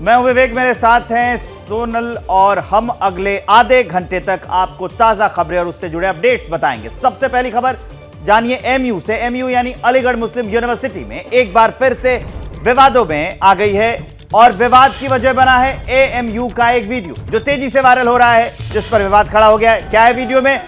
मैं हूं विवेक, मेरे साथ हैं सोनल और हम अगले आधे घंटे तक आपको ताजा खबरें और उससे जुड़े अपडेट्स बताएंगे। सबसे पहली खबर जानिए एमयू से। एमयू यानी अलीगढ़ मुस्लिम यूनिवर्सिटी में एक बार फिर से विवादों में आ गई है और विवाद की वजह बना है एएमयू का एक वीडियो जो तेजी से वायरल हो रहा है, जिस पर विवाद खड़ा हो गया है। क्या है वीडियो में?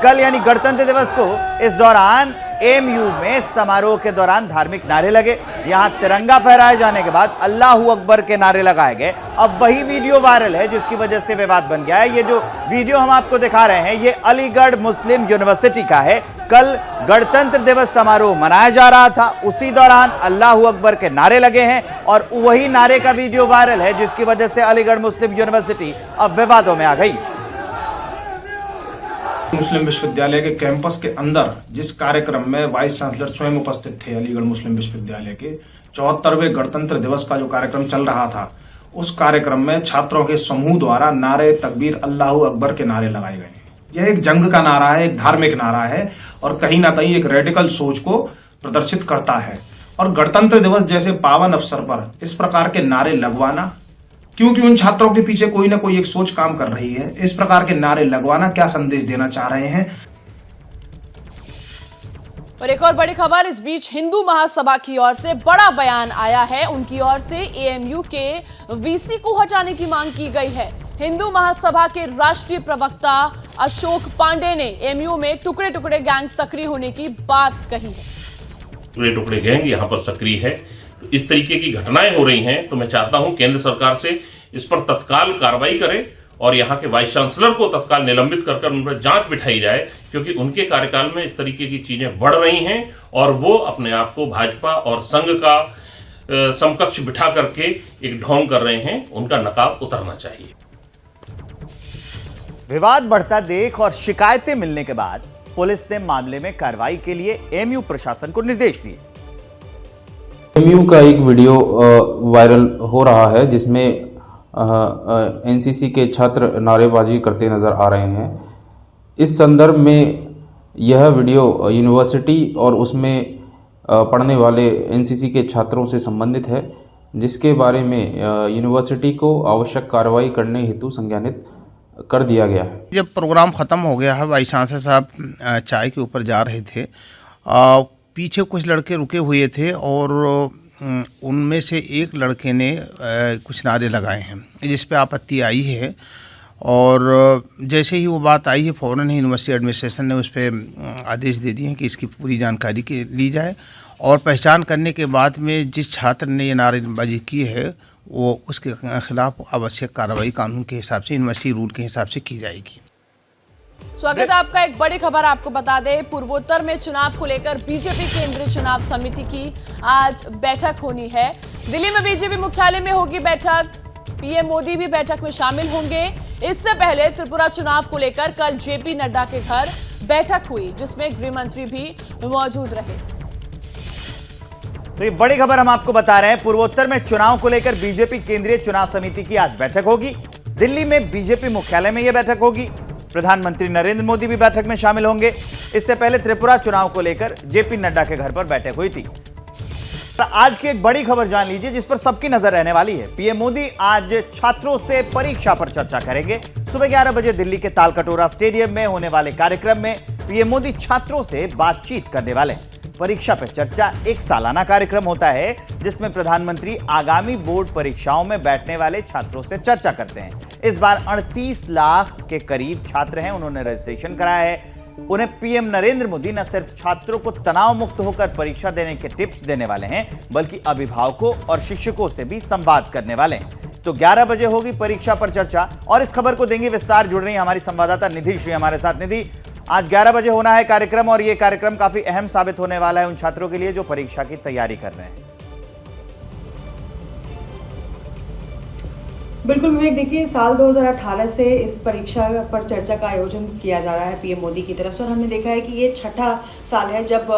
कल यानी गणतंत्र दिवस को इस दौरान एएमयू में समारोह के दौरान धार्मिक नारे लगे। यहां तिरंगा फहराए जाने के बाद अल्लाहू अकबर के नारे लगाए गए। अब वही वीडियो वायरल है जिसकी वजह से विवाद बन गया है। ये जो वीडियो हम आपको दिखा रहे हैं ये अलीगढ़ मुस्लिम यूनिवर्सिटी का है। कल गणतंत्र दिवस समारोह मनाया जा रहा था, उसी दौरान अल्लाहू अकबर के नारे लगे हैं और वही नारे का वीडियो वायरल है जिसकी वजह से अलीगढ़ मुस्लिम यूनिवर्सिटी अब विवादों में आ गई। मुस्लिम विश्वविद्यालय के कैंपस के अंदर जिस कार्यक्रम में वाइस चांसलर स्वयं उपस्थित थे, अलीगढ़ मुस्लिम विश्वविद्यालय के 74वें गणतंत्र दिवस का जो कार्यक्रम चल रहा था, उस कार्यक्रम में छात्रों के समूह द्वारा नारे तकबीर अल्लाहू अकबर के नारे लगाए गए। यह एक जंग का नारा है, एक धार्मिक नारा है और कहीं ना कहीं एक रेडिकल सोच को प्रदर्शित करता है। और गणतंत्र दिवस जैसे पावन अवसर पर इस प्रकार के नारे लगवाना, क्योंकि उन छात्रों के पीछे कोई ना कोई एक सोच काम कर रही है, इस प्रकार के नारे लगवाना क्या संदेश देना चाह रहे हैं? और एक और बड़ी खबर इस बीच हिंदू महासभा की ओर से बड़ा बयान आया है। उनकी ओर से एएमयू के वीसी को हटाने की मांग की गई है। हिंदू महासभा के राष्ट्रीय प्रवक्ता अशोक पांडे ने एएमयू में टुकड़े टुकड़े गैंग सक्रिय होने की बात कही है। टुकड़े टुकड़े गैंग यहाँ पर सक्रिय है, तो इस तरीके की घटनाएं हो रही हैं, तो मैं चाहता हूं केंद्र सरकार से इस पर तत्काल कार्रवाई करे और यहाँ के वाइस चांसलर को तत्काल निलंबित कर उन पर जांच बिठाई जाए, क्योंकि उनके कार्यकाल में इस तरीके की चीजें बढ़ रही हैं और वो अपने आप को भाजपा और संघ का समकक्ष बिठा करके एक ढोंग कर रहे हैं। उनका नकाब उतरना चाहिए। विवाद बढ़ता देख और शिकायतें मिलने के बाद पुलिस ने मामले में कार्रवाई के लिए एएमयू प्रशासन को निर्देश दिए। एएमयू का एक वीडियो वायरल हो रहा है जिसमें एनसीसी के छात्र नारेबाजी करते नजर आ रहे हैं। इस संदर्भ में यह वीडियो यूनिवर्सिटी और उसमें पढ़ने वाले एनसीसी के छात्रों से संबंधित है, जिसके बारे में यूनिवर्सिटी को आवश्यक कार्रवाई करने हेतु संज्ञानित कर दिया गया है। जब प्रोग्राम ख़त्म हो गया है, वाइस चांसलर साहब चाय के ऊपर जा रहे थे, पीछे कुछ लड़के रुके हुए थे और उनमें से एक लड़के ने कुछ नारे लगाए हैं जिस पे आपत्ति आई है। और जैसे ही वो बात आई है फ़ौरन ही यूनिवर्सिटी एडमिनिस्ट्रेशन ने उस पर आदेश दे दिए हैं कि इसकी पूरी जानकारी ली जाए और पहचान करने के बाद में जिस छात्र ने ये नारेबाजी की है वो उसके खिलाफ आवश्यक कार्रवाई कानून के हिसाब से, यूनिवर्सिटी रूल के हिसाब से की जाएगी। स्वागत है आपका। एक बड़ी खबर आपको बता दें, पूर्वोत्तर में चुनाव को लेकर बीजेपी केंद्रीय चुनाव समिति की आज बैठक होनी है। दिल्ली में बीजेपी मुख्यालय में होगी बैठक। पीएम मोदी भी बैठक में शामिल होंगे। इससे पहले त्रिपुरा चुनाव को लेकर कल जेपी नड्डा के घर बैठक हुई जिसमें गृह मंत्री भी मौजूद रहे। तो ये बड़ी खबर हम आपको बता रहे हैं, पूर्वोत्तर में चुनाव को लेकर बीजेपी केंद्रीय चुनाव समिति की आज बैठक होगी। दिल्ली में बीजेपी मुख्यालय में यह बैठक होगी। प्रधानमंत्री नरेंद्र मोदी भी बैठक में शामिल होंगे। इससे पहले त्रिपुरा चुनाव को लेकर जेपी नड्डा के घर पर बैठक हुई थी। आज की एक बड़ी खबर जान लीजिए जिस पर सबकी नजर रहने वाली है। पीएम मोदी आज छात्रों से परीक्षा पर चर्चा करेंगे। सुबह 11 बजे दिल्ली के तालकटोरा स्टेडियम में होने वाले कार्यक्रम में पीएम मोदी छात्रों से बातचीत करने वाले हैं। परीक्षा पर चर्चा एक सालाना कार्यक्रम होता है जिसमें प्रधानमंत्री आगामी बोर्ड परीक्षाओं में बैठने वाले छात्रों से चर्चा करते हैं। इस बार 38 लाख के करीब छात्र हैं, उन्होंने रजिस्ट्रेशन कराया है। उन्हें पीएम नरेंद्र मोदी न सिर्फ छात्रों को तनाव मुक्त होकर परीक्षा देने के टिप्स देने वाले हैं बल्कि अभिभावकों और शिक्षकों से भी संवाद करने वाले हैं। तो 11 बजे होगी परीक्षा पर चर्चा और इस खबर को देंगे विस्तार। जुड़ रही है हमारी संवाददाता निधि श्री हमारे साथ। निधि, आज 11 बजे होना है कार्यक्रम और यह कार्यक्रम काफी अहम साबित होने वाला है उन छात्रों के लिए जो परीक्षा की तैयारी कर रहे हैं। बिल्कुल विवेक, देखिए साल 2018 से इस परीक्षा पर चर्चा का आयोजन किया जा रहा है पीएम मोदी की तरफ से और हमने देखा है कि ये छठा साल है जब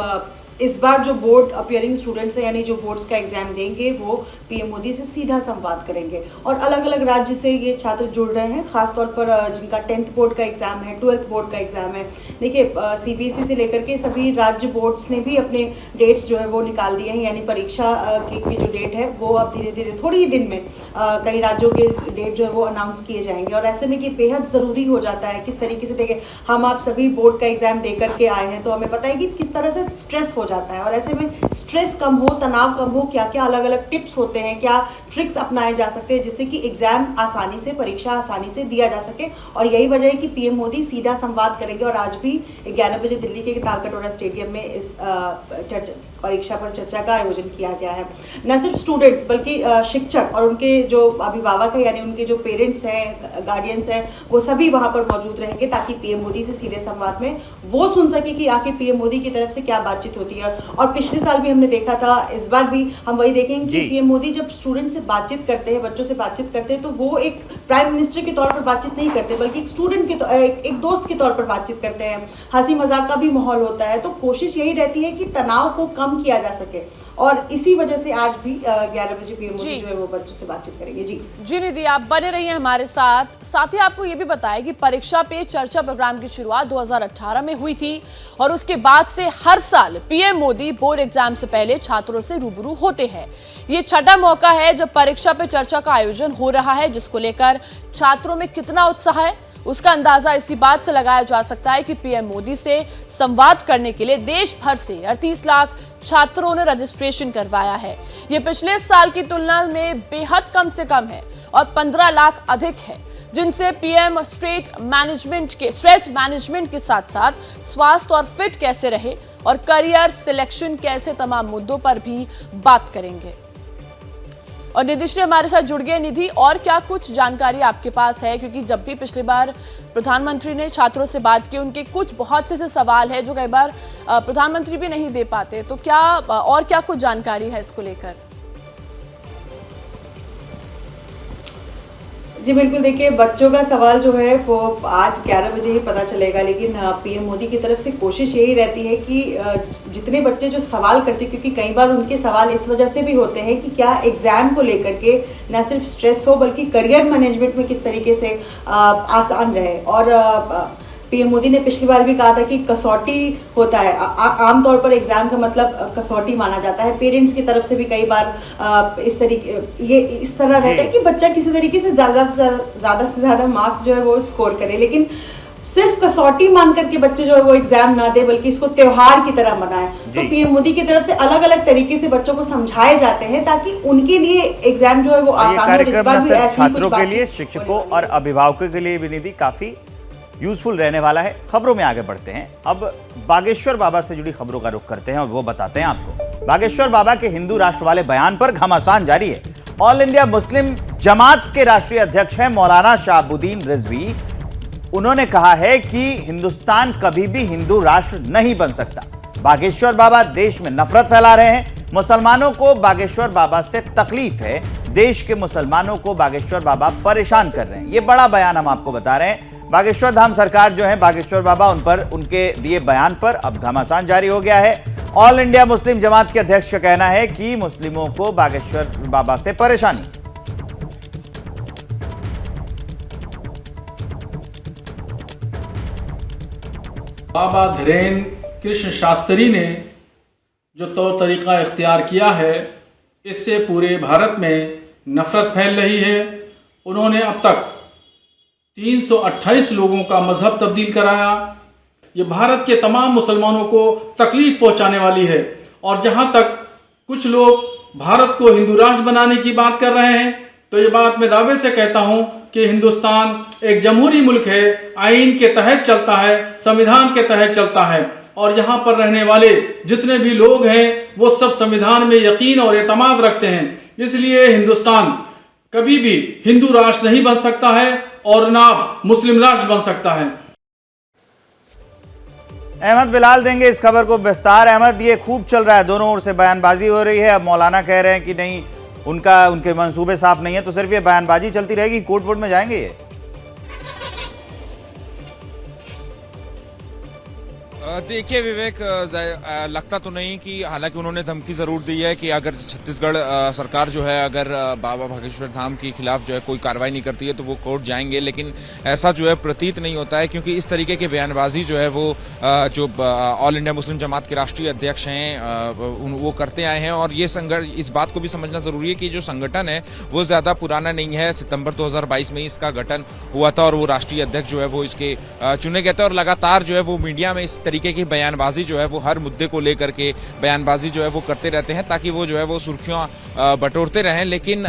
इस बार जो बोर्ड अपियरिंग स्टूडेंट्स हैं यानी जो बोर्ड्स का एग्जाम देंगे वो पीएम मोदी से सीधा संवाद करेंगे और अलग अलग राज्य से ये छात्र जुड़ रहे हैं, खासतौर पर जिनका 10th बोर्ड का एग्जाम है, 12th बोर्ड का एग्जाम है। देखिए सीबीएसई से लेकर के सभी राज्य बोर्ड्स ने भी अपने डेट्स जो है वो निकाल दिए हैं, यानी परीक्षा की जो डेट है वो अब धीरे धीरे थोड़ी ही दिन में कई राज्यों के डेट जो है वो अनाउंस किए जाएंगे। और ऐसे में कि बेहद ज़रूरी हो जाता है किस तरीके से, देखिए हम आप सभी बोर्ड का एग्जाम दे करके आए हैं तो हमें पता है कि किस तरह से स्ट्रेस हो जाता है और ऐसे में स्ट्रेस कम हो, तनाव कम हो, क्या क्या अलग अलग टिप्स होते हैं, क्या ट्रिक्स अपनाए जा सकते हैं जिससे कि एग्जाम आसानी से, परीक्षा आसानी से दिया जा सके। और यही वजह है कि पीएम मोदी सीधा संवाद करेंगे और आज भी 11 बजे दिल्ली के तालकटोरा स्टेडियम में इस परीक्षा पर चर्चा का आयोजन किया गया है। न सिर्फ स्टूडेंट्स बल्कि शिक्षक और उनके जो अभिभावक है यानी उनके जो पेरेंट्स हैं, गार्डियंस हैं, वो सभी वहां पर मौजूद रहेंगे ताकि पीएम मोदी से सीधे संवाद में वो सुन सके कि आखिर पीएम मोदी की तरफ से क्या बातचीत होती है। और पिछले साल भी हमने देखा था, इस बार भी हम वही देखेंगे कि पीएम मोदी जब स्टूडेंट से बातचीत करते हैं, बच्चों से बातचीत करते हैं तो वो एक प्राइम मिनिस्टर के तौर पर बातचीत नहीं करते बल्कि एक स्टूडेंट के एक दोस्त के तौर पर बातचीत करते हैं। हंसी मजाक का भी माहौल होता है, तो कोशिश यही रहती है कि तनाव को कम किया जा सके और इसी वजह से आज भी 11 बजे पीएम मोदी जो है वो बच्चों से बातचीत करेंगे। जी निधि, आप बने रहिए हमारे साथ ही आपको ये भी बताया कि परीक्षा पे चर्चा प्रोग्राम की शुरुआत 2018 में हुई थी और उसके बाद से हर साल पीएम मोदी बोर्ड एग्जाम से पहले छात्रों से रूबरू होते हैं। ये छठा मौका है जब परीक्षा पे चर्चा का आयोजन हो रहा है, जिसको लेकर छात्रों में कितना उत्साह है उसका अंदाजा इसी बात से लगाया जा सकता है कि पीएम मोदी से संवाद करने के लिए देश भर से 38 लाख छात्रों ने रजिस्ट्रेशन करवाया है। ये पिछले साल की तुलना में बेहद कम से कम है और 15 लाख अधिक है, जिनसे पीएम स्ट्रेच मैनेजमेंट के साथ साथ स्वास्थ्य और फिट कैसे रहे और करियर सिलेक्शन कैसे तमाम मुद्दों पर भी बात करेंगे। और निधिश्री हमारे साथ जुड़ गए। निधि, और क्या कुछ जानकारी आपके पास है, क्योंकि जब भी पिछली बार प्रधानमंत्री ने छात्रों से बात की उनके कुछ बहुत से सवाल है जो कई बार प्रधानमंत्री भी नहीं दे पाते, तो क्या और क्या कुछ जानकारी है इसको लेकर? जी बिल्कुल, देखिए बच्चों का सवाल जो है वो आज 11 बजे ही पता चलेगा, लेकिन पीएम मोदी की तरफ से कोशिश यही रहती है कि जितने बच्चे जो सवाल करते हैं, क्योंकि कई बार उनके सवाल इस वजह से भी होते हैं कि क्या एग्ज़ाम को लेकर के न सिर्फ स्ट्रेस हो बल्कि करियर मैनेजमेंट में किस तरीके से आसान रहे। और पीएम मोदी ने पिछली बार भी कहा था कि कसौटी होता है, आमतौर पर एग्जाम का मतलब कसौटी माना जाता है। पेरेंट्स की तरफ से भी कई बार इस तरह रहता है कि बच्चा किसी तरीके से ज़्यादा से ज़्यादा मार्क्स जो है वो स्कोर करे, लेकिन सिर्फ कसौटी मान करके बच्चे जो है वो एग्जाम ना दे बल्कि इसको त्योहार की तरह मनाएं। तो पीएम मोदी की तरफ से अलग अलग तरीके से बच्चों को समझाए जाते हैं ताकि उनके लिए एग्जाम जो है वो आसान हो। इस बार भी ऐसे छात्रों के लिए, शिक्षकों और अभिभावकों के लिए विनिधि काफी यूजफुल रहने वाला है। खबरों में आगे बढ़ते हैं, अब बागेश्वर बाबा से जुड़ी खबरों का रुख करते हैं और वो बताते हैं आपको बागेश्वर बाबा के हिंदू राष्ट्र वाले बयान पर घमासान जारी है। ऑल इंडिया मुस्लिम जमात के राष्ट्रीय अध्यक्ष हैं मौलाना शहाबुद्दीन रिजवी। उन्होंने कहा है कि हिंदुस्तान कभी भी हिंदू राष्ट्र नहीं बन सकता। बागेश्वर बाबा देश में नफरत फैला रहे हैं। मुसलमानों को बागेश्वर बाबा से तकलीफ है, देश के मुसलमानों को बागेश्वर बाबा परेशान कर रहे हैं। ये बड़ा बयान हम आपको बता रहे हैं। बागेश्वर धाम सरकार जो है बागेश्वर बाबा उन पर उनके दिए बयान पर अब घमासान जारी हो गया है। ऑल इंडिया मुस्लिम जमात के अध्यक्ष का कहना है कि मुस्लिमों को बागेश्वर बाबा से परेशानी। बाबा धीरेन्द्र कृष्ण शास्त्री ने जो तौर तरीका इख्तियार किया है, इससे पूरे भारत में नफरत फैल रही है। उन्होंने अब तक 328 लोगों का मजहब तब्दील कराया। ये भारत के तमाम मुसलमानों को तकलीफ पहुंचाने वाली है। और जहां तक कुछ लोग भारत को हिंदू राष्ट्र बनाने की बात कर रहे हैं, तो ये बात मैं दावे से कहता हूं कि हिंदुस्तान एक जमहूरी मुल्क है, आईन के तहत चलता है, संविधान के तहत चलता है और यहाँ पर रहने वाले जितने भी लोग हैं वो सब संविधान में यकीन और एतमाद रखते हैं। इसलिए हिंदुस्तान कभी भी हिंदू राष्ट्र नहीं बन सकता है और ना मुस्लिम राष्ट्र बन सकता है। अहमद बिलाल देंगे इस खबर को विस्तार। अहमद, ये खूब चल रहा है, दोनों ओर से बयानबाजी हो रही है। अब मौलाना कह रहे हैं कि नहीं, उनके मंसूबे साफ नहीं है, तो सिर्फ ये बयानबाजी चलती रहेगी, कोर्ट वोर्ट में जाएंगे ये? देखिए विवेक, लगता तो नहीं कि, हालांकि उन्होंने धमकी जरूर दी है कि अगर छत्तीसगढ़ सरकार जो है अगर बाबा बागेश्वर धाम के खिलाफ जो है कोई कार्रवाई नहीं करती है तो वो कोर्ट जाएंगे, लेकिन ऐसा जो है प्रतीत नहीं होता है, क्योंकि इस तरीके की बयानबाजी जो है वो जो ऑल इंडिया मुस्लिम जमात के राष्ट्रीय अध्यक्ष हैं वो करते आए हैं। और ये इस बात को भी समझना जरूरी है कि जो संगठन है वो ज्यादा पुराना नहीं है। सितंबर 2022 में इसका गठन हुआ था और वो राष्ट्रीय अध्यक्ष जो है वो इसके चुने गए थे, और लगातार जो है वो मीडिया में इस तरीके की बयानबाजी जो है वो हर मुद्दे को लेकर के बयानबाजी जो है वो करते रहते हैं ताकि वो जो है वो सुर्खियां बटोरते रहें। लेकिन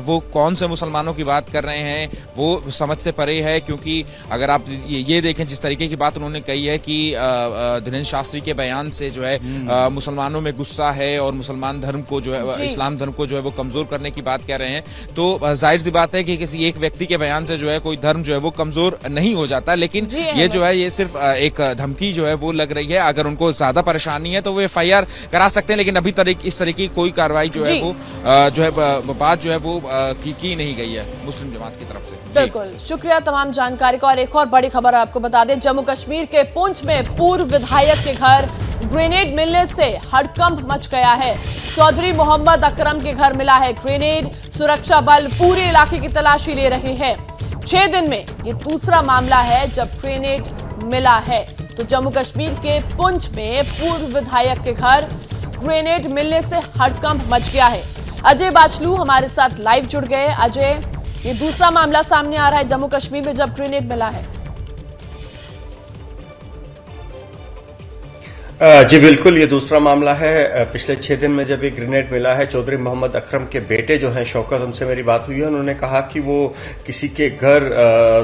वो कौन से मुसलमानों की बात कर रहे हैं वो समझ से परे है, क्योंकि अगर आप ये देखें जिस तरीके की बात उन्होंने कही है कि धीरेन्द्र शास्त्री के बयान से जो है मुसलमानों में गुस्सा है और मुसलमान धर्म को जो है, इस्लाम धर्म को जो है वो कमजोर करने की बात कह रहे हैं, तो जाहिर सी बात है कि किसी एक व्यक्ति के बयान से जो है कोई धर्म जो है वो कमजोर नहीं हो जाता। लेकिन ये जो है ये सिर्फ एक धमकी जो है वो लग रही है। अगर उनको ज्यादा परेशानी है तो वो FIR करा सकते हैं, लेकिन अभी तक इस तरह की कोई कार्रवाई जो है वो बात जो है वो की नहीं गई है मुस्लिम जमात की तरफ से। बिल्कुल, शुक्रिया तमाम जानकारी का। और एक और बड़ी खबर आपको बता दें, जम्मू कश्मीर के पुंछ में पूर्व विधायक के घर ग्रेनेड मिलने से हड़कंप मच गया है। चौधरी मोहम्मद अकरम के घर मिला है ग्रेनेड। सुरक्षा बल पूरे इलाके की तलाशी ले रहे हैं। 6 दिन में ये दूसरा मामला है जब ग्रेनेड मिला है। तो जम्मू कश्मीर के पुंछ में पूर्व विधायक के घर ग्रेनेड मिलने से हड़कंप मच गया है। अजय बाचलू हमारे साथ लाइव जुड़ गए। अजय, ये दूसरा मामला सामने आ रहा है जम्मू कश्मीर में जब ग्रेनेड मिला है। जी बिल्कुल, ये दूसरा मामला है। पिछले 6 दिन में जब ये ग्रेनेड मिला है, चौधरी मोहम्मद अकरम के बेटे जो हैं शौकत, उनसे मेरी बात हुई है। उन्होंने कहा कि वो किसी के घर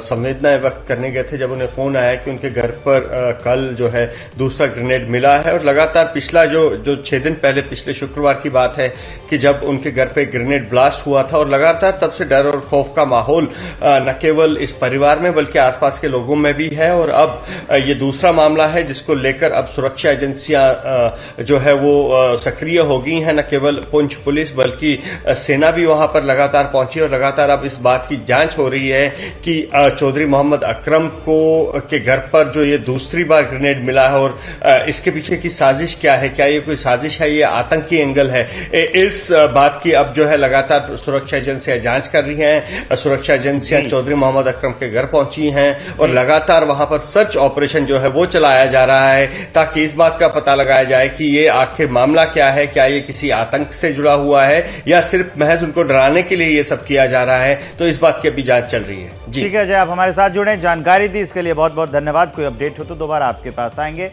संवेदनाएं व्यक्त करने गए थे जब उन्हें फोन आया कि उनके घर पर कल जो है दूसरा ग्रेनेड मिला है। और लगातार पिछला जो 6 दिन पहले, पिछले शुक्रवार की बात है कि जब उनके घर पे ग्रेनेड ब्लास्ट हुआ था, और लगातार तब से डर और खौफ का माहौल न केवल इस परिवार में बल्कि आसपास के लोगों में भी है। और अब ये दूसरा मामला है जिसको लेकर अब सुरक्षा एजेंसियां जो है वो सक्रिय हो गई हैं। न केवल पुंछ पुलिस बल्कि सेना भी वहां पर लगातार पहुंची और लगातार अब इस बात की जांच हो रही है कि चौधरी मोहम्मद अकरम के घर पर जो ये दूसरी बार ग्रेनेड मिला है और इसके पीछे की साजिश क्या है, क्या ये कोई साजिश है, ये आतंकी एंगल है, इस बात की अब जो है लगातार सुरक्षा एजेंसियां जांच कर रही हैं। सुरक्षा एजेंसियां चौधरी मोहम्मद अकरम के घर पहुंची हैं और लगातार वहां पर सर्च ऑपरेशन जो है वो चलाया जा रहा है ताकि इस बात का पता लगाया जाए कि ये आखिर मामला क्या है, क्या ये किसी आतंक से जुड़ा हुआ है या सिर्फ महज उनको डराने के लिए ये सब किया जा रहा है। तो इस बात की अभी जांच चल रही है। जी ठीक है, जय, आप हमारे साथ जुड़े, जानकारी दी इसके लिए बहुत बहुत धन्यवाद। कोई अपडेट हो तो दोबारा आपके पास आएंगे।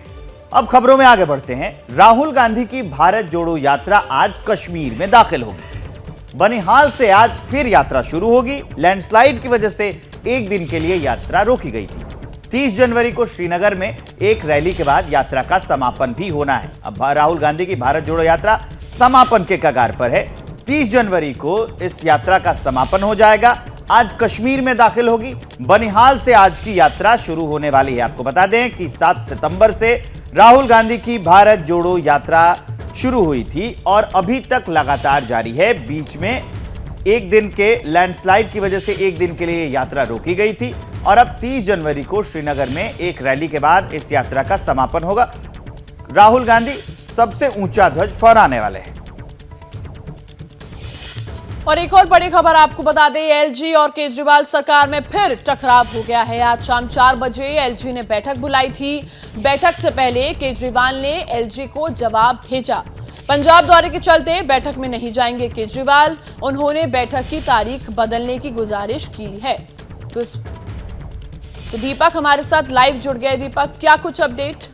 अब खबरों में आगे बढ़ते हैं। राहुल गांधी की भारत जोड़ो यात्रा आज कश्मीर में दाखिल होगी। बनिहाल से आज फिर यात्रा शुरू होगी। लैंडस्लाइड की वजह से एक दिन के लिए यात्रा रोकी गई थी। 30 जनवरी को श्रीनगर में एक रैली के बाद यात्रा का समापन भी होना है। अब राहुल गांधी की भारत जोड़ो यात्रा समापन के कगार पर है। 30 जनवरी को इस यात्रा का समापन हो जाएगा। आज कश्मीर में दाखिल होगी। बनिहाल से आज की यात्रा शुरू होने वाली है। आपको बता दें कि 7 सितंबर से राहुल गांधी की भारत जोड़ो यात्रा शुरू हुई थी और अभी तक लगातार जारी है। बीच में एक दिन के लैंडस्लाइड की वजह से एक दिन के लिए यात्रा रोकी गई थी और अब 30 जनवरी को श्रीनगर में एक रैली के बाद इस यात्रा का समापन होगा। राहुल गांधी सबसे ऊंचा ध्वज फहराने वाले हैं। और एक और बड़ी खबर आपको बता दें, एलजी और केजरीवाल सरकार में फिर टकराव हो गया है। आज शाम 4 बजे एलजी ने बैठक बुलाई थी। बैठक से पहले केजरीवाल ने एलजी को जवाब भेजा। पंजाब दौरे के चलते बैठक में नहीं जाएंगे केजरीवाल। उन्होंने बैठक की तारीख बदलने की गुजारिश की है। तो दीपक हमारे साथ लाइव जुड़ गए। दीपक, क्या कुछ अपडेट?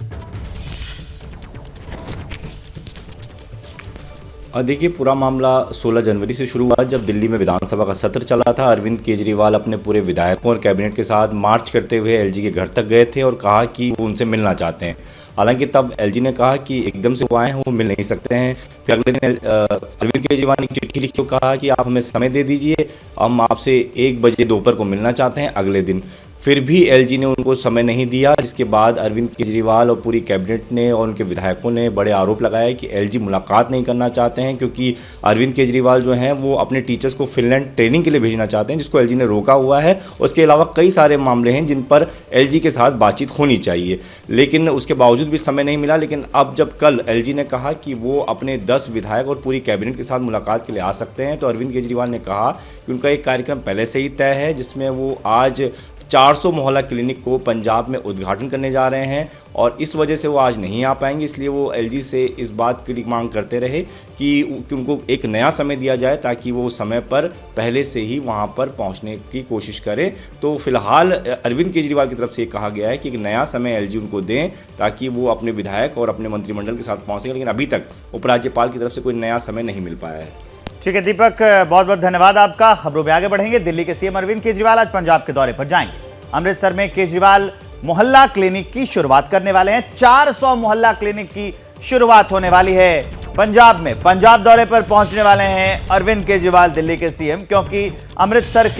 देखिए, पूरा मामला 16 जनवरी से शुरू हुआ जब दिल्ली में विधानसभा का सत्र चला था। अरविंद केजरीवाल अपने पूरे विधायकों और कैबिनेट के साथ मार्च करते हुए एलजी के घर तक गए थे और कहा कि वो उनसे मिलना चाहते हैं। हालांकि तब एलजी ने कहा कि एकदम से वो आए हैं, वो मिल नहीं सकते हैं। फिर अगले दिन अरविंद केजरीवाल ने चिट्ठी लिखी और कहा कि आप हमें समय दे दीजिए, हम आपसे 1 बजे दोपहर को मिलना चाहते हैं। अगले दिन फिर भी एलजी ने उनको समय नहीं दिया, जिसके बाद अरविंद केजरीवाल और पूरी कैबिनेट ने और उनके विधायकों ने बड़े आरोप लगाए कि एलजी मुलाकात नहीं करना चाहते हैं, क्योंकि अरविंद केजरीवाल जो हैं वो अपने टीचर्स को फिनलैंड ट्रेनिंग के लिए भेजना चाहते हैं, जिसको एलजी ने रोका हुआ है। उसके अलावा कई सारे मामले हैं जिन पर एलजी के साथ बातचीत होनी चाहिए, लेकिन उसके बावजूद भी समय नहीं मिला। लेकिन अब जब कल एलजी ने कहा कि वो अपने 10 विधायक और पूरी कैबिनेट के साथ मुलाकात के लिए आ सकते हैं, तो अरविंद केजरीवाल ने कहा कि उनका एक कार्यक्रम पहले से ही तय है, जिसमें वो आज 400 मोहल्ला क्लिनिक को पंजाब में उद्घाटन करने जा रहे हैं, और इस वजह से वो आज नहीं आ पाएंगे। इसलिए वो एलजी से इस बात की मांग करते रहे कि उनको एक नया समय दिया जाए, ताकि वो समय पर पहले से ही वहां पर पहुंचने की कोशिश करें। तो फिलहाल अरविंद केजरीवाल की तरफ से कहा गया है कि एक नया समय एलजी उनको दें, ताकि वो अपने विधायक और अपने मंत्रिमंडल के साथ पहुँच सकें। लेकिन अभी तक उपराज्यपाल की तरफ से कोई नया समय नहीं मिल पाया है। ठीक है दीपक, बहुत बहुत धन्यवाद आपका। खबरों में आगे बढ़ेंगे। दिल्ली के सीएम अरविंद केजरीवाल आज पंजाब के दौरे पर जाएंगे। अमृतसर में केजरीवाल मोहल्ला क्लिनिक की शुरुआत करने वाले हैं। 400 मोहल्ला क्लिनिक की शुरुआत होने वाली है पंजाब में। पंजाब दौरे पर पहुंचने वाले हैं अरविंद केजरीवाल, दिल्ली के सीएम, क्योंकि अमृतसर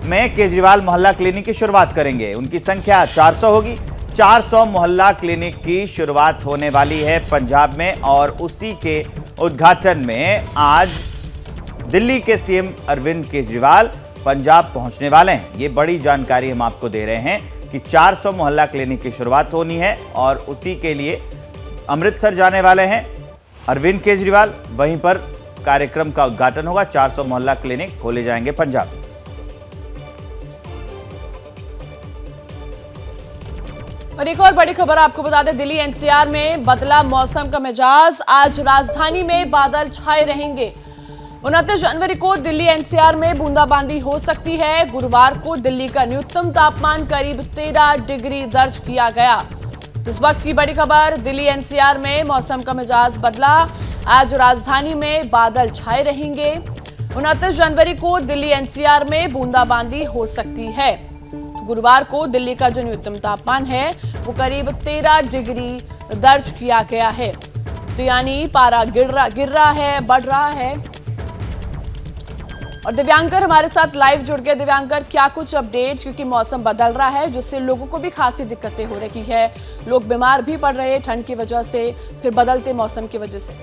में केजरीवाल मोहल्ला क्लिनिक की शुरुआत करेंगे। उनकी संख्या 400 होगी। 400 मोहल्ला क्लिनिक की शुरुआत होने वाली है पंजाब में, और उसी के उद्घाटन में आज दिल्ली के सीएम अरविंद केजरीवाल पंजाब पहुंचने वाले हैं। ये बड़ी जानकारी हम आपको दे रहे हैं कि 400 मोहल्ला क्लिनिक की शुरुआत होनी है, और उसी के लिए अमृतसर जाने वाले हैं अरविंद केजरीवाल। वहीं पर कार्यक्रम का उद्घाटन होगा। 400 मोहल्ला क्लिनिक खोले जाएंगे पंजाब। और एक और बड़ी खबर आपको बता दें, दिल्ली एनसीआर में बदला मौसम का मिजाज। आज राजधानी में बादल छाए रहेंगे। 29 जनवरी को दिल्ली एनसीआर में बूंदाबांदी हो सकती है। गुरुवार को दिल्ली का न्यूनतम तापमान करीब 13 डिग्री दर्ज किया गया। तो इस वक्त की बड़ी खबर, दिल्ली एनसीआर में मौसम का मिजाज बदला। आज राजधानी में बादल छाए रहेंगे। 29 जनवरी को दिल्ली एनसीआर में बूंदाबांदी हो सकती है। तो गुरुवार को दिल्ली का जो न्यूनतम तापमान है वो करीब 13 डिग्री दर्ज किया गया है। तो यानी पारा गिर रहा है, बढ़ रहा है। और दिव्यांकर हमारे साथ लाइव जुड़ गए। दिव्यांकर, क्या कुछ अपडेट्स, क्योंकि मौसम बदल रहा है जिससे लोगों को भी खासी दिक्कतें हो रही है। लोग बीमार भी पड़ रहे हैं ठंड की वजह से, फिर बदलते मौसम की वजह से।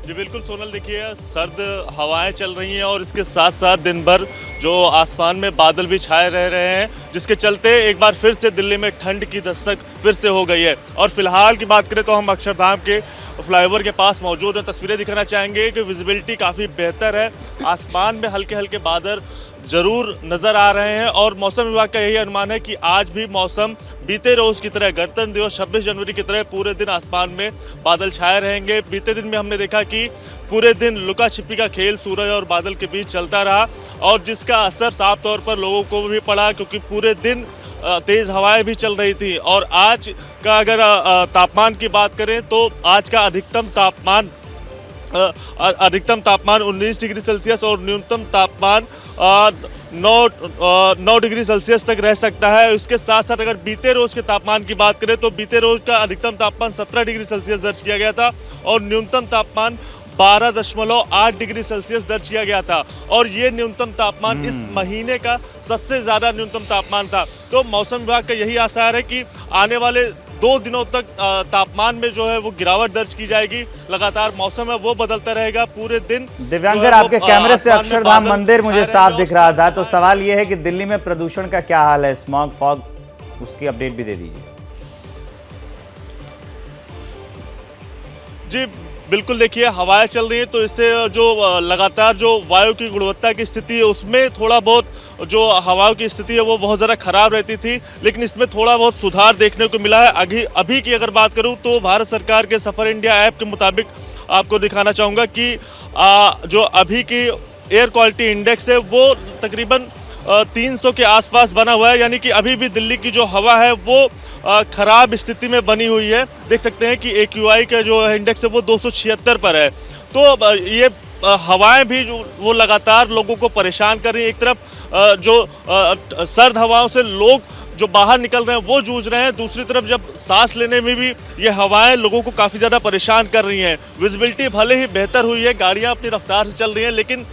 जी बिल्कुल सोनल, देखिए सर्द हवाएं चल रही हैं और इसके साथ साथ दिन भर जो आसमान में बादल भी छाए रह रहे हैं, जिसके चलते एक बार फिर से दिल्ली में ठंड की दस्तक फिर से हो गई है। और फिलहाल की बात करें तो हम अक्षरधाम के फ्लाईओवर के पास मौजूद हैं। तस्वीरें दिखाना चाहेंगे कि विजिबिलिटी काफ़ी बेहतर है। आसमान में हल्के हल्के बादल जरूर नज़र आ रहे हैं, और मौसम विभाग का यही अनुमान है कि आज भी मौसम बीते रोज़ की तरह, गणतंत्र दिवस 26 जनवरी की तरह पूरे दिन आसमान में बादल छाए रहेंगे। बीते दिन में हमने देखा कि पूरे दिन लुका छिपी का खेल सूरज और बादल के बीच चलता रहा, और जिसका असर साफ तौर पर लोगों को भी पड़ा, क्योंकि पूरे दिन तेज़ हवाएं भी चल रही थी। और आज का अगर तापमान की बात करें तो आज का अधिकतम तापमान 19 डिग्री सेल्सियस और न्यूनतम तापमान 9 डिग्री सेल्सियस तक रह सकता है। इसके साथ साथ अगर बीते रोज के तापमान की बात करें तो बीते रोज का अधिकतम तापमान 17 डिग्री सेल्सियस दर्ज किया गया था, और न्यूनतम तापमान 12.8 डिग्री सेल्सियस दर्ज किया गया था। और ये न्यूनतम तापमान इस महीने का सबसे ज़्यादा न्यूनतम तापमान था। तो मौसम विभाग का यही आसार है कि आने वाले 2 दिनों तक तापमान में जो है वो गिरावट दर्ज की जाएगी। लगातार मौसम है वो बदलता रहेगा पूरे दिन। दिव्यांकर, आपके कैमरे से अक्षरधाम मंदिर मुझे साफ दिख रहा था, तो सवाल ये है कि दिल्ली में प्रदूषण का क्या हाल है, स्मॉग फॉग, उसकी अपडेट भी दे दीजिए। जी बिल्कुल, देखिए हवाएं चल रही हैं तो इससे जो लगातार जो वायु की गुणवत्ता की स्थिति है उसमें थोड़ा बहुत जो हवाओं की स्थिति है वो बहुत ज़्यादा ख़राब रहती थी, लेकिन इसमें थोड़ा बहुत सुधार देखने को मिला है। अभी की अगर बात करूं तो भारत सरकार के सफ़र इंडिया ऐप के मुताबिक आपको दिखाना चाहूँगा कि जो अभी की एयर क्वालिटी इंडेक्स है वो तकरीबन 300 के आसपास बना हुआ है, यानी कि अभी भी दिल्ली की जो हवा है वो ख़राब स्थिति में बनी हुई है। देख सकते हैं कि AQI का जो इंडेक्स है वो 276 पर है। तो ये हवाएं भी वो लगातार लोगों को परेशान कर रही हैं। एक तरफ जो सर्द हवाओं से लोग जो बाहर निकल रहे हैं वो जूझ रहे हैं, दूसरी तरफ जब सांस लेने में भी ये हवाएं लोगों को काफ़ी ज़्यादा परेशान कर रही हैं। विजिबिलिटी भले ही बेहतर हुई है, गाड़ियाँ अपनी रफ्तार से चल रही हैं, लेकिन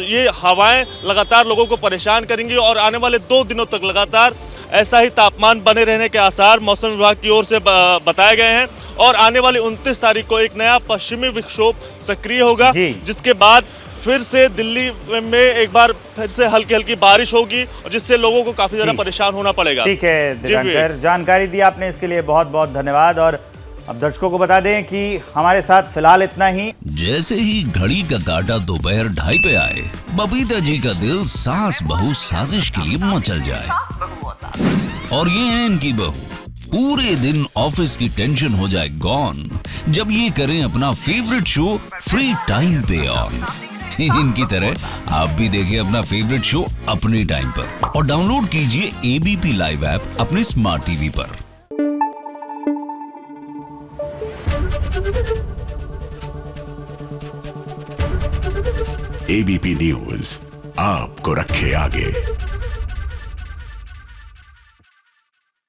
ये हवाएं लगातार लोगों को परेशान करेंगी और आने वाले 2 दिनों तक लगातार ऐसा ही तापमान बने रहने के आसार मौसम विभाग की ओर से बताए गए हैं। और आने वाली 29 तारीख को एक नया पश्चिमी विक्षोभ सक्रिय होगा, जिसके बाद फिर से दिल्ली में एक बार फिर से हल्की हल्की बारिश होगी और जिससे लोगों को काफी ज्यादा परेशान होना पड़ेगा। ठीक है दिगंकर, जानकारी दी आपने, इसके लिए बहुत बहुत धन्यवाद। और अब दर्शकों को बता दें कि हमारे साथ फिलहाल इतना ही। जैसे ही घड़ी का काटा दोपहर 2:30 पे आए, बबीता जी का दिल सास बहू साजिश के लिए मचल जाए। और ये है इनकी बहू, पूरे दिन ऑफिस की टेंशन हो जाए गॉन जब ये करें अपना फेवरेट शो फ्री टाइम पे ऑन। इनकी तरह आप भी देखिए अपना फेवरेट शो अपने टाइम पर और डाउनलोड कीजिए ABP लाइव ऐप अपने स्मार्ट टीवी पर। ABP न्यूज आपको रखे आगे।